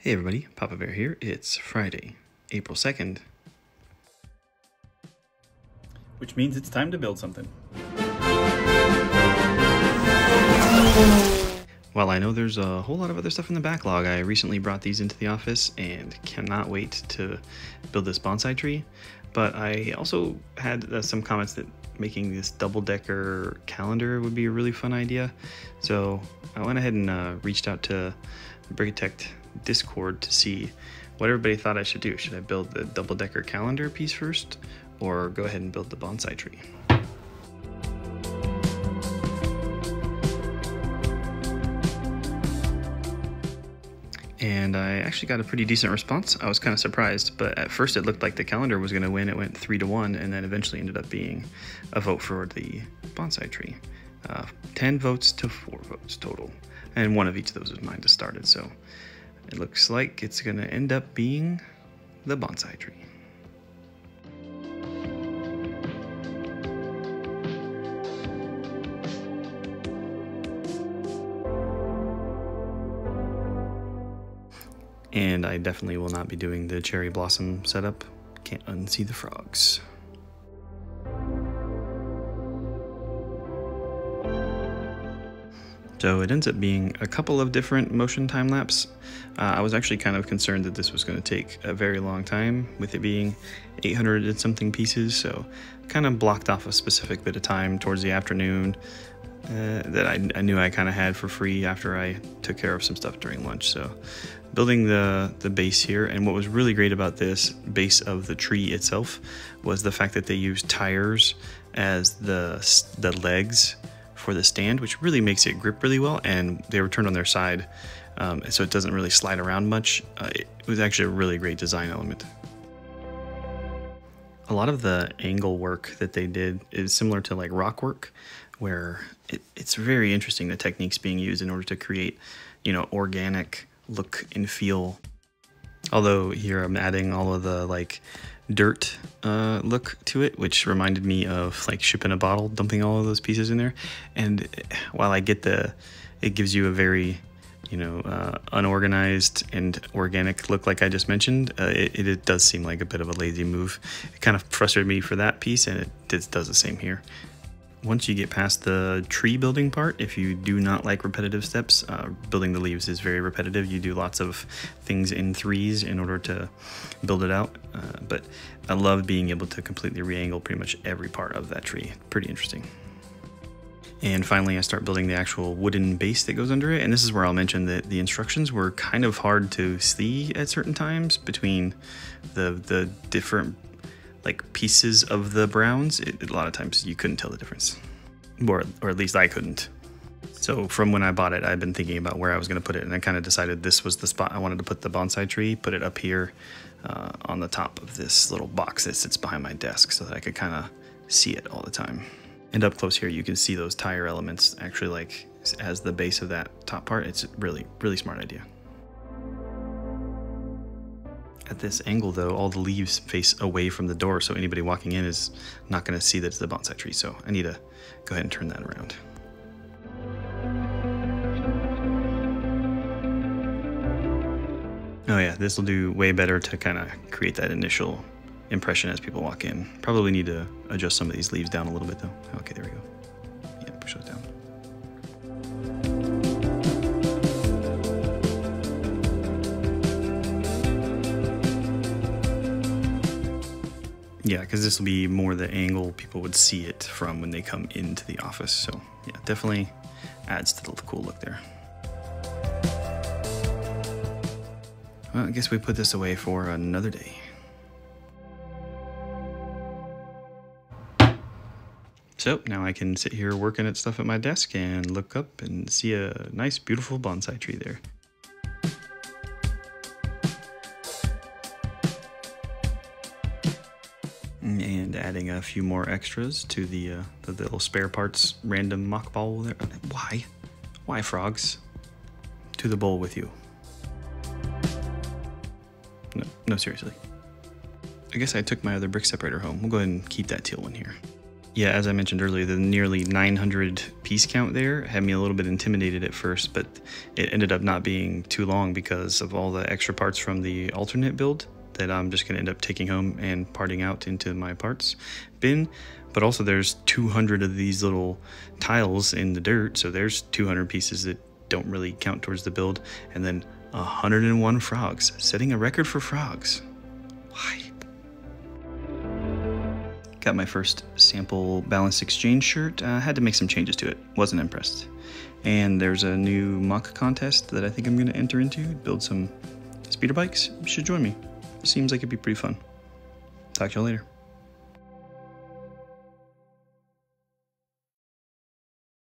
Hey everybody, Papa Bear here. It's Friday, April 2nd. Which means it's time to build something. While I know there's a whole lot of other stuff in the backlog, I recently brought these into the office and cannot wait to build this bonsai tree. But I also had some comments that making this double-decker calendar would be a really fun idea. So I went ahead and reached out to Bricatect Discord to see what everybody thought I should do. Should I build the double-decker calendar piece first, or go ahead and build the bonsai tree? And I actually got a pretty decent response. I was kind of surprised, but at first it looked like the calendar was going to win. It went 3-1, and then eventually ended up being a vote for the bonsai tree. 10 votes to 4 votes total, and one of each of those was mine to start it. So it looks like it's going to end up being the bonsai tree. And I definitely will not be doing the cherry blossom setup. Can't unsee the frogs. So it ends up being a couple of different motion time lapse. I was actually kind of concerned that this was going to take a very long time, with it being 800 and something pieces. So kind of blocked off a specific bit of time towards the afternoon that I knew I kind of had for free after I took care of some stuff during lunch. So building the base here, and what was really great about this base of the tree itself was the fact that they used tires as the legs for the stand, which really makes it grip really well, and they were turned on their side, so it doesn't really slide around much. It was actually a really great design element. A lot of the angle work that they did is similar to like rock work, where it's very interesting the techniques being used in order to create, organic look and feel. Although here I'm adding all of the like dirt look to it, which reminded me of like ship in a bottle, dumping all of those pieces in there. And while I get it gives you a very unorganized and organic look like I just mentioned, it does seem like a bit of a lazy move. It kind of frustrated me for that piece, and it does the same here. Once you get past the tree building part, if you do not like repetitive steps, building the leaves is very repetitive. You do lots of things in threes in order to build it out. But I love being able to completely re-angle pretty much every part of that tree. Pretty interesting. And finally, I start building the actual wooden base that goes under it. And this is where I'll mention that the instructions were kind of hard to see at certain times between the different pieces of the browns. A lot of times you couldn't tell the difference, or at least I couldn't. So from when I bought it, I've been thinking about where I was going to put it, and I kind of decided this was the spot I wanted to put the bonsai tree. Put it up here on the top of this little box that sits behind my desk, so that I could kind of see it all the time. And up close here, you can see those tire elements actually as the base of that top part. It's a really, really smart idea. At this angle though, all the leaves face away from the door, so anybody walking in is not going to see that it's the bonsai tree. So I need to go ahead and turn that around. Oh yeah, this will do way better to kind of create that initial impression as people walk in. Probably need to adjust some of these leaves down a little bit though. Okay, there we go. Yeah, push those down. Yeah, because this will be more the angle people would see it from when they come into the office. So yeah, definitely adds to the cool look there. Well, I guess we put this away for another day. So now I can sit here working at stuff at my desk and look up and see a nice, beautiful bonsai tree there. And adding a few more extras to the little spare parts random mock bowl there. Why frogs? To the bowl with you. No, seriously. I guess I took my other brick separator home. We'll go ahead and keep that teal one here. Yeah, as I mentioned earlier, the nearly 900 piece count there had me a little bit intimidated at first, but it ended up not being too long because of all the extra parts from the alternate build that I'm just going to end up taking home and parting out into my parts bin. But also there's 200 of these little tiles in the dirt, so there's 200 pieces that don't really count towards the build, and then 101 frogs, setting a record for frogs. Why? Got my first sample Balance Exchange shirt. Had to make some changes to it. Wasn't impressed. And there's a new MOC contest that I think I'm going to enter into. Build some speeder bikes. You should join me. Seems like it'd be pretty fun. Talk to y'all later.